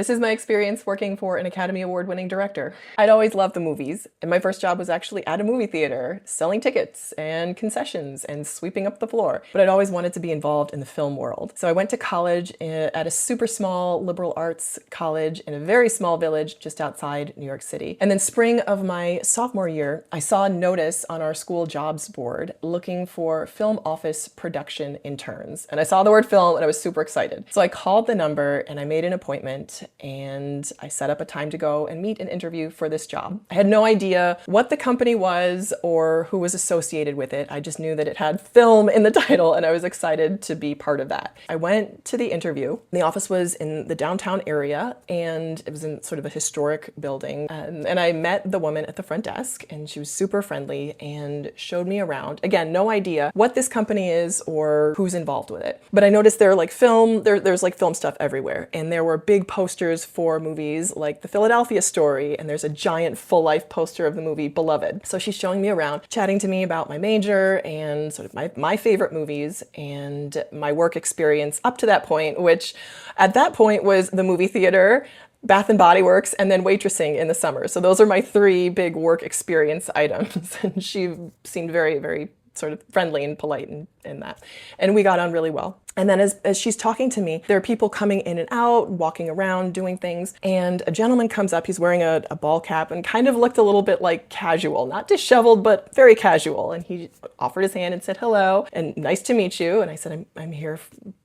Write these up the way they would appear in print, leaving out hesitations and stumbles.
This is my experience working for an Academy Award-winning director. I'd always loved the movies, and my first job was actually at a movie theater, selling tickets and concessions and sweeping up the floor. But I'd always wanted to be involved in the film world. So I went to college at a super small liberal arts college in a very small village just outside New York City. And then spring of my sophomore year, I saw a notice on our school jobs board looking for film office production interns. And I saw the word film and I was super excited. So I called the number and I made an appointment and I set up a time to go and meet and interview for this job. I had no idea what the company was or who was associated with it. I just knew that it had film in the title and I was excited to be part of that. I went to the interview. The office was in the downtown area and it was in sort of a historic building. And I met the woman at the front desk and she was super friendly and showed me around. Again, no idea what this company is or who's involved with it. But I noticed there's like film stuff everywhere. And there were big posters for movies like The Philadelphia Story, and there's a giant full-life poster of the movie Beloved. So she's showing me around, chatting to me about my major and sort of my favorite movies and my work experience up to that point, which at that point was the movie theater, Bath and Body Works, and then waitressing in the summer. So those are my three big work experience items. And she seemed very, very sort of friendly and polite in that. And we got on really well. And then as she's talking to me, there are people coming in and out, walking around, doing things. And a gentleman comes up, he's wearing a ball cap and kind of looked a little bit like casual, not disheveled, but very casual. And he offered his hand and said, hello, and nice to meet you. And I said, I'm here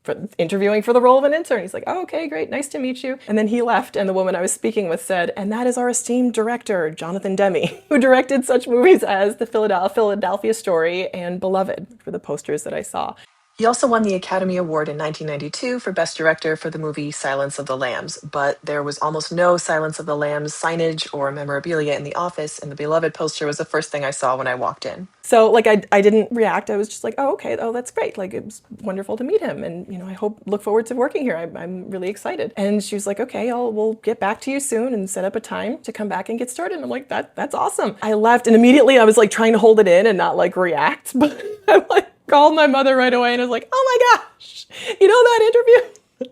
for interviewing for the role of an intern. He's like, oh, okay, great, nice to meet you. And then he left and the woman I was speaking with said, and that is our esteemed director, Jonathan Demme, who directed such movies as The Philadelphia Story and Beloved, for the posters that I saw. He also won the Academy Award in 1992 for Best Director for the movie Silence of the Lambs, but there was almost no Silence of the Lambs signage or memorabilia in the office, and the Beloved poster was the first thing I saw when I walked in. So like I didn't react. I was just like, oh, okay, oh, that's great. Like, it was wonderful to meet him, and I look forward to working here. I'm really excited. And she was like, okay, we'll get back to you soon and set up a time to come back and get started. And I'm like, that's awesome. I left and immediately I was like trying to hold it in and not like react, but I'm like, called my mother right away and I was like, oh my gosh, you know that interview?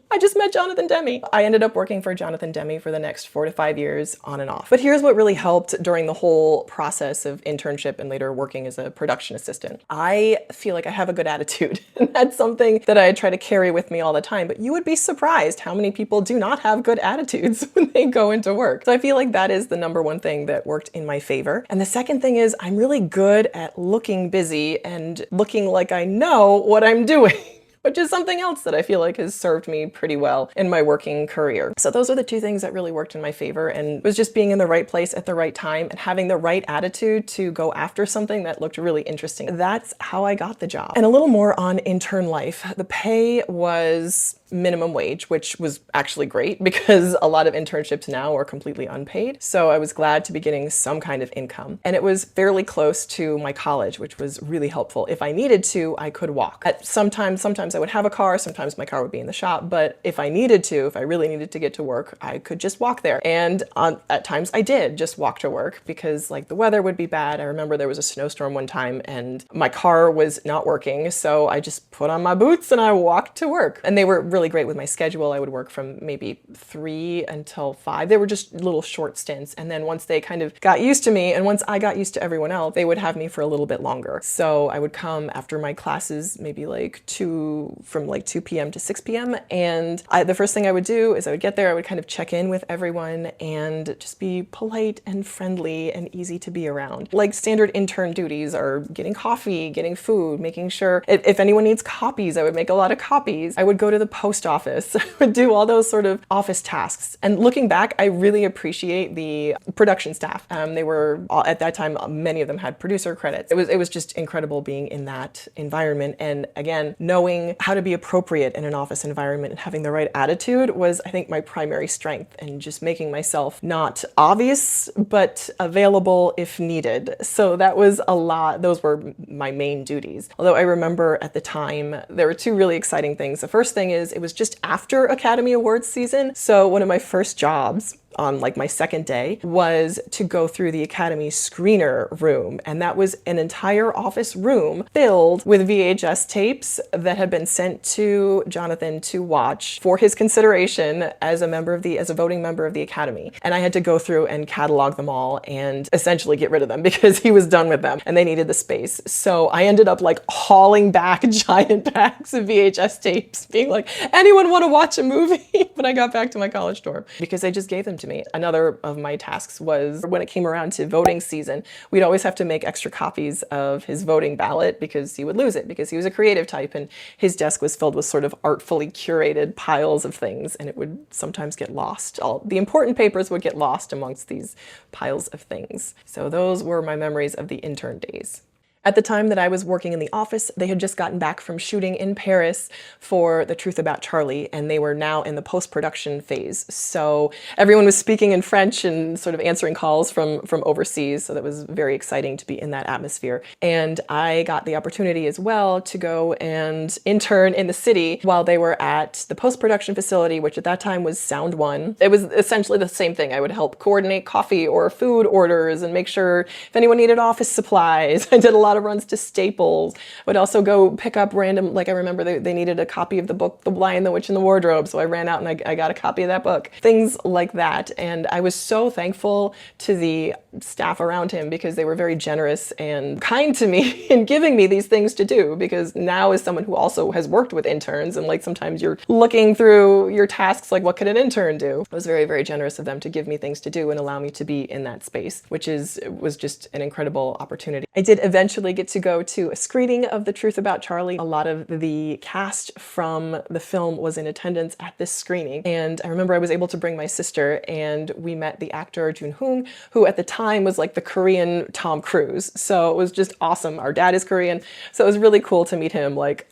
I just met Jonathan Demme. I ended up working for Jonathan Demme for the next 4 to 5 years on and off. But here's what really helped during the whole process of internship and later working as a production assistant. I feel like I have a good attitude. And that's something that I try to carry with me all the time. But you would be surprised how many people do not have good attitudes when they go into work. So I feel like that is the number one thing that worked in my favor. And the second thing is I'm really good at looking busy and looking like I know what I'm doing, which is something else that I feel like has served me pretty well in my working career. So those are the two things that really worked in my favor, and it was just being in the right place at the right time and having the right attitude to go after something that looked really interesting. That's how I got the job. And a little more on intern life. The pay was minimum wage, which was actually great because a lot of internships now are completely unpaid. So I was glad to be getting some kind of income. And it was fairly close to my college, which was really helpful. If I needed to, I could walk. Sometimes I would have a car, sometimes my car would be in the shop, but if I really needed to get to work, I could just walk there. And at times I did just walk to work because like the weather would be bad. I remember there was a snowstorm one time and my car was not working. So I just put on my boots and I walked to work. And they were really great with my schedule. I would work from maybe 3 until 5. They were just little short stints. And then once they kind of got used to me and once I got used to everyone else, they would have me for a little bit longer. So I would come after my classes, maybe from 2 p.m. to 6 p.m. And the first thing I would do is I would get there, I would kind of check in with everyone and just be polite and friendly and easy to be around. Like standard intern duties are getting coffee, getting food, making sure if anyone needs copies, I would make a lot of copies. I would go to the post office, I would do all those sort of office tasks. And looking back, I really appreciate the production staff. They were, at that time, many of them had producer credits. It was just incredible being in that environment. And again, knowing how to be appropriate in an office environment and having the right attitude was, I think, my primary strength, and just making myself not obvious, but available if needed. So that was a lot. Those were my main duties. Although I remember at the time, there were two really exciting things. The first thing is it was just after Academy Awards season. So one of my first jobs on like my second day was to go through the Academy screener room. And that was an entire office room filled with VHS tapes that had been sent to Jonathan to watch for his consideration as a voting member of the Academy. And I had to go through and catalog them all and essentially get rid of them because he was done with them and they needed the space. So I ended up like hauling back giant bags of VHS tapes, being like, anyone want to watch a movie? When I got back to my college dorm, because they just gave them to me. Another of my tasks was when it came around to voting season, we'd always have to make extra copies of his voting ballot because he would lose it because he was a creative type and his desk was filled with sort of artfully curated piles of things and it would sometimes get lost. All the important papers would get lost amongst these piles of things. So those were my memories of the intern days. At the time that I was working in the office, they had just gotten back from shooting in Paris for The Truth About Charlie, and they were now in the post-production phase. So everyone was speaking in French and sort of answering calls from overseas, so that was very exciting to be in that atmosphere. And I got the opportunity as well to go and intern in the city while they were at the post-production facility, which at that time was Sound One. It was essentially the same thing. I would help coordinate coffee or food orders and make sure if anyone needed office supplies. I did a lot of runs to Staples. Would also go pick up random, like I remember they needed a copy of the book, The Lion, the Witch, and the Wardrobe. So I ran out and I got a copy of that book. Things like that. And I was so thankful to the staff around him because they were very generous and kind to me in giving me these things to do, because now as someone who also has worked with interns and like sometimes you're looking through your tasks like what could an intern do? It was very, very generous of them to give me things to do and allow me to be in that space, which was just an incredible opportunity. I did eventually get to go to a screening of The Truth About Charlie. A lot of the cast from the film was in attendance at this screening. And I remember I was able to bring my sister and we met the actor Jun Hoong, who at the time was like the Korean Tom Cruise. So it was just awesome. Our dad is Korean. So it was really cool to meet him like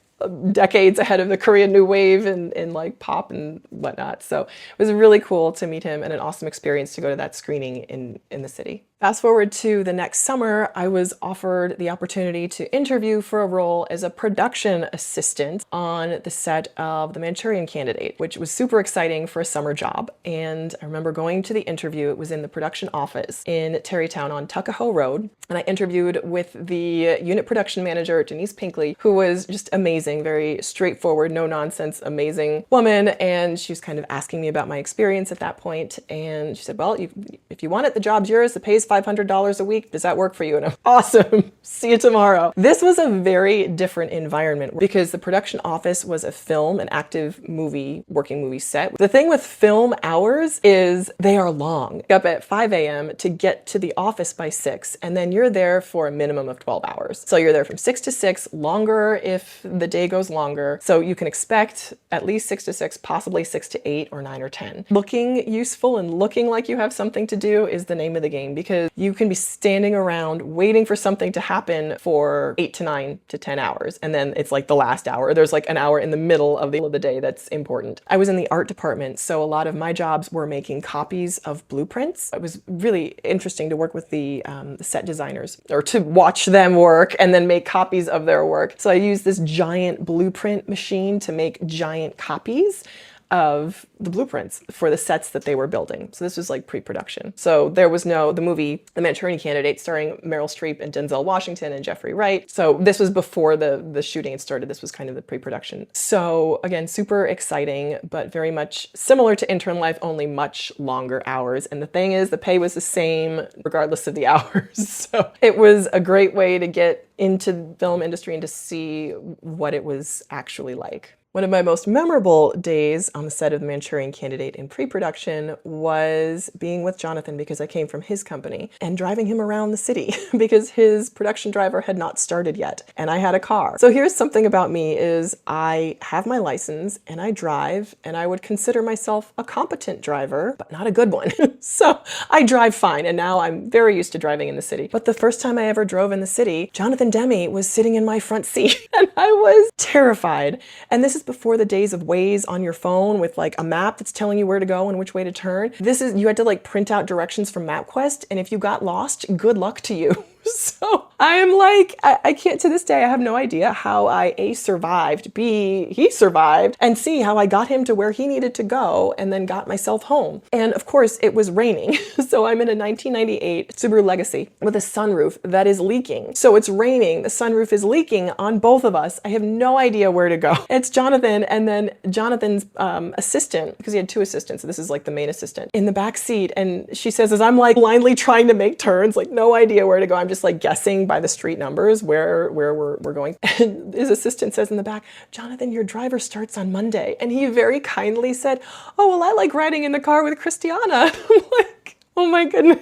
decades ahead of the Korean New Wave and like pop and whatnot. So it was really cool to meet him and an awesome experience to go to that screening in the city. Fast forward to the next summer, I was offered the opportunity to interview for a role as a production assistant on the set of The Manchurian Candidate, which was super exciting for a summer job. And I remember going to the interview. It was in the production office in Tarrytown on Tuckahoe Road. And I interviewed with the unit production manager, Denise Pinkley, who was just amazing, very straightforward, no nonsense, amazing woman. And she was kind of asking me about my experience at that point. And she said, well, if you want it, the job's yours. The pay's $500 a week. Does that work for you? And I'm awesome. See you tomorrow. This was a very different environment because the production office was a film, an active working movie set. The thing with film hours is they are long. Up at 5 a.m. to get to the office by 6, and then you're there for a minimum of 12 hours. So you're there from 6 to 6, longer if the day goes longer. So you can expect at least 6 to 6, possibly 6 to 8 or 9 or 10. Looking useful and looking like you have something to do is the name of the game, because you can be standing around waiting for something to happen for 8 to 9 to 10 hours. And then it's like the last hour. There's like an hour in the middle of the day that's important. I was in the art department, so a lot of my jobs were making copies of blueprints. It was really interesting to work with the set designers, or to watch them work and then make copies of their work. So I used this giant blueprint machine to make giant copies of the blueprints for the sets that they were building. So this was like pre-production. So there was the movie, The Manchurian Candidate, starring Meryl Streep and Denzel Washington and Jeffrey Wright. So this was before the shooting had started. This was kind of the pre-production. So again, super exciting, but very much similar to intern life, only much longer hours. And the thing is, the pay was the same regardless of the hours. So it was a great way to get into the film industry and to see what it was actually like. One of my most memorable days on the set of The Manchurian Candidate in pre-production was being with Jonathan, because I came from his company, and driving him around the city because his production driver had not started yet and I had a car. So here's something about me is I have my license and I drive, and I would consider myself a competent driver, but not a good one. So I drive fine, and now I'm very used to driving in the city. But the first time I ever drove in the city, Jonathan Demme was sitting in my front seat and I was terrified. And this is before the days of Waze on your phone with like a map that's telling you where to go and which way to turn. You had to like print out directions from MapQuest, and if you got lost, good luck to you. So I'm like, I can't, to this day, I have no idea how I A, survived, B, he survived, and C, how I got him to where he needed to go and then got myself home. And of course, it was raining. So I'm in a 1998 Subaru Legacy with a sunroof that is leaking. So it's raining, the sunroof is leaking on both of us. I have no idea where to go. It's Jonathan, and then Jonathan's assistant, because he had two assistants, so this is like the main assistant, in the back seat. And she says, as I'm like blindly trying to make turns, like no idea where to go, I'm just like guessing by the street numbers where we're going. And his assistant says in the back, Jonathan, your driver starts on Monday. And he very kindly said, oh, well, I like riding in the car with Christiana. I'm like, oh my goodness.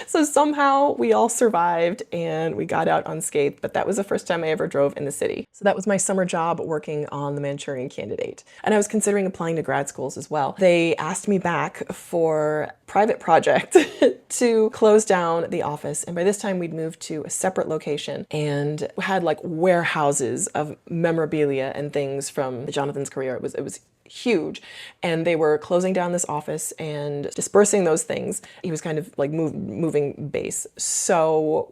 So somehow we all survived and we got out unscathed, but that was the first time I ever drove in the city. So that was my summer job working on The Manchurian Candidate. And I was considering applying to grad schools as well. They asked me back for a private project to close down the office. And by this time we'd moved to a separate location and had like warehouses of memorabilia and things from Jonathan's career. It was huge, and they were closing down this office and dispersing those things. He was kind of like moving base. So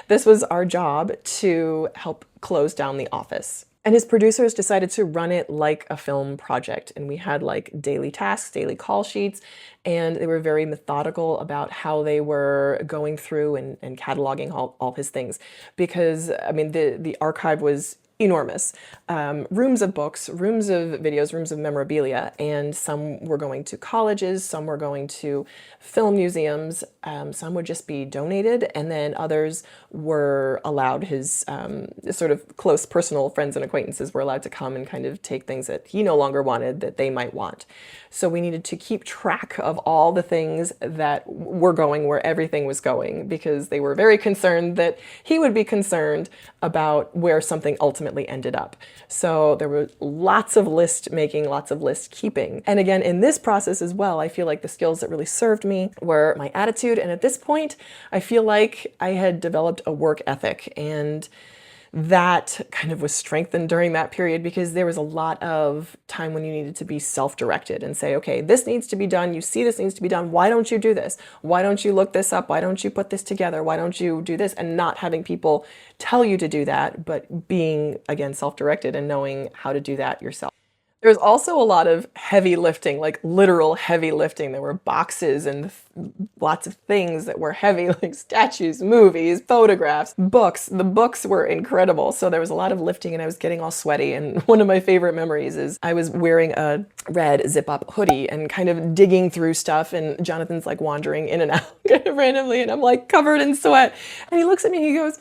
this was our job to help close down the office. And his producers decided to run it like a film project. And we had like daily tasks, daily call sheets, and they were very methodical about how they were going through and cataloging all his things. Because, I mean, the archive was enormous. Rooms of books, rooms of videos, rooms of memorabilia, and some were going to colleges, some were going to film museums, some would just be donated, and then others were allowed, his sort of close personal friends and acquaintances were allowed to come and kind of take things that he no longer wanted that they might want. So we needed to keep track of all the things that were going where everything was going, because they were very concerned that he would be concerned about where something ultimately ended up. So there were lots of list making, lots of list keeping. And again, in this process as well, I feel like the skills that really served me were my attitude. And at this point, I feel like I had developed a work ethic, and that kind of was strengthened during that period, because there was a lot of time when you needed to be self-directed and say, okay, this needs to be done. You see this needs to be done. Why don't you do this? Why don't you look this up? Why don't you put this together? Why don't you do this? And not having people tell you to do that, but being, again, self-directed and knowing how to do that yourself. There's also a lot of heavy lifting, like literal heavy lifting. There were boxes and lots of things that were heavy, like statues, movies, photographs, books. The books were incredible. So there was a lot of lifting, and I was getting all sweaty. And one of my favorite memories is I was wearing a red zip-up hoodie and kind of digging through stuff, and Jonathan's like wandering in and out kind of randomly, and I'm like covered in sweat. And he looks at me and he goes,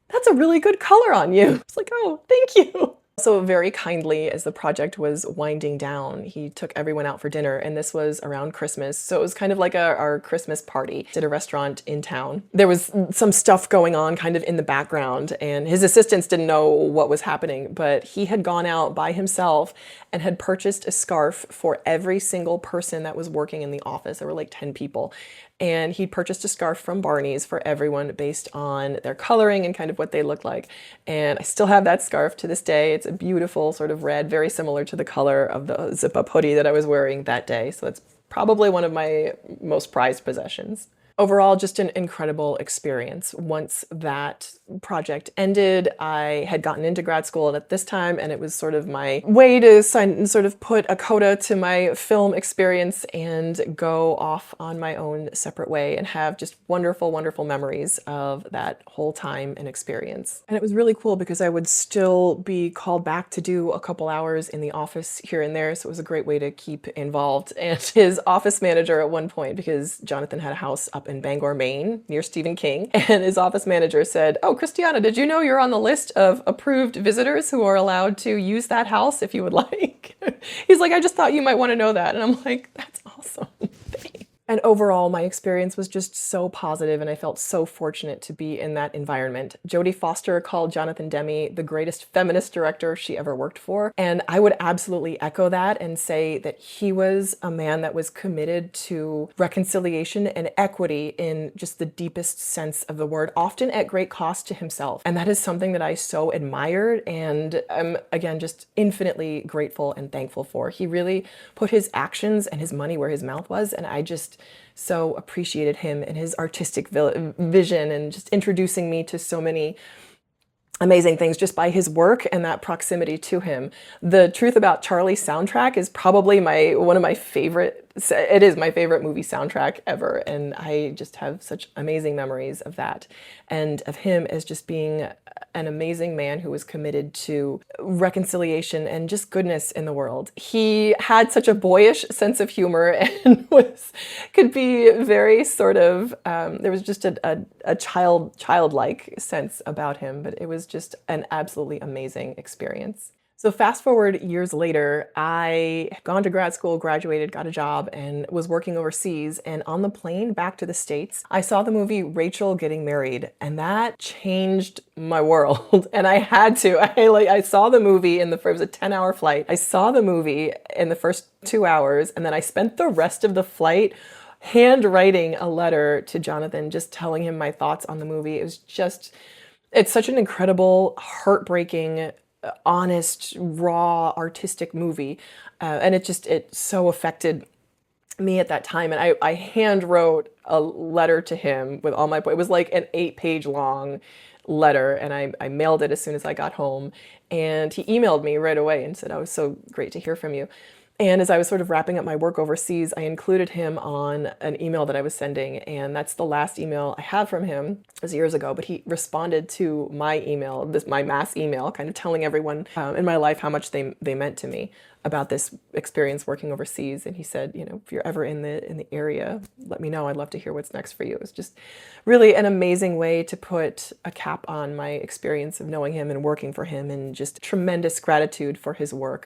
"That's a really good color on you." It's like, "Oh, thank you." So very kindly, as the project was winding down, he took everyone out for dinner, and this was around Christmas. So it was kind of like our Christmas party at a restaurant in town. There was some stuff going on kind of in the background, and his assistants didn't know what was happening, but he had gone out by himself and had purchased a scarf for every single person that was working in the office. There were like 10 people. And he purchased a scarf from Barney's for everyone based on their coloring and kind of what they looked like. And I still have that scarf to this day. It's a beautiful sort of red, very similar to the color of the zip-up hoodie that I was wearing that day. So it's probably one of my most prized possessions. Overall, just an incredible experience. Once that project ended, I had gotten into grad school at this time, and it was sort of my way to sort of put a coda to my film experience and go off on my own separate way and have just wonderful, wonderful memories of that whole time and experience. And it was really cool because I would still be called back to do a couple hours in the office here and there, so it was a great way to keep involved. And his office manager at one point, because Jonathan had a house up in Bangor, Maine, near Stephen King, and his office manager said, "Oh, Christiana, did you know you're on the list of approved visitors who are allowed to use that house if you would like?" He's like, "I just thought you might want to know that." And I'm like, "That's awesome." Thanks. And overall, my experience was just so positive, and I felt so fortunate to be in that environment. Jodie Foster called Jonathan Demme the greatest feminist director she ever worked for, and I would absolutely echo that and say that he was a man that was committed to reconciliation and equity in just the deepest sense of the word, often at great cost to himself. And that is something that I so admired, and I'm, again, just infinitely grateful and thankful for. He really put his actions and his money where his mouth was, and I just so appreciated him and his artistic vision, and just introducing me to so many amazing things just by his work and that proximity to him. The Truth About Charlie soundtrack is probably one of my favorite, it is my favorite movie soundtrack ever, and I just have such amazing memories of that and of him as just being an amazing man who was committed to reconciliation and just goodness in the world. He had such a boyish sense of humor and could be very sort of, there was just a childlike sense about him, but it was just an absolutely amazing experience. So fast forward years later, I had gone to grad school, graduated, got a job, and was working overseas. And on the plane back to the States, I saw the movie Rachel Getting Married, and that changed my world. And I had to. I saw the movie it was a 10-hour flight. I saw the movie in the first 2 hours, and then I spent the rest of the flight handwriting a letter to Jonathan, just telling him my thoughts on the movie. It's such an incredible, heartbreaking, honest, raw, artistic movie. And it so affected me at that time. And I hand wrote a letter to him with all my, it was like an 8-page long letter. And I mailed it as soon as I got home. And he emailed me right away and said, "Oh, it was so great to hear from you." And as I was sort of wrapping up my work overseas, I included him on an email that I was sending. And that's the last email I have from him. It was years ago, but he responded to my email, my mass email, kind of telling everyone in my life how much they meant to me about this experience working overseas. And he said, if you're ever in the area, let me know. I'd love to hear what's next for you. It was just really an amazing way to put a cap on my experience of knowing him and working for him, and just tremendous gratitude for his work.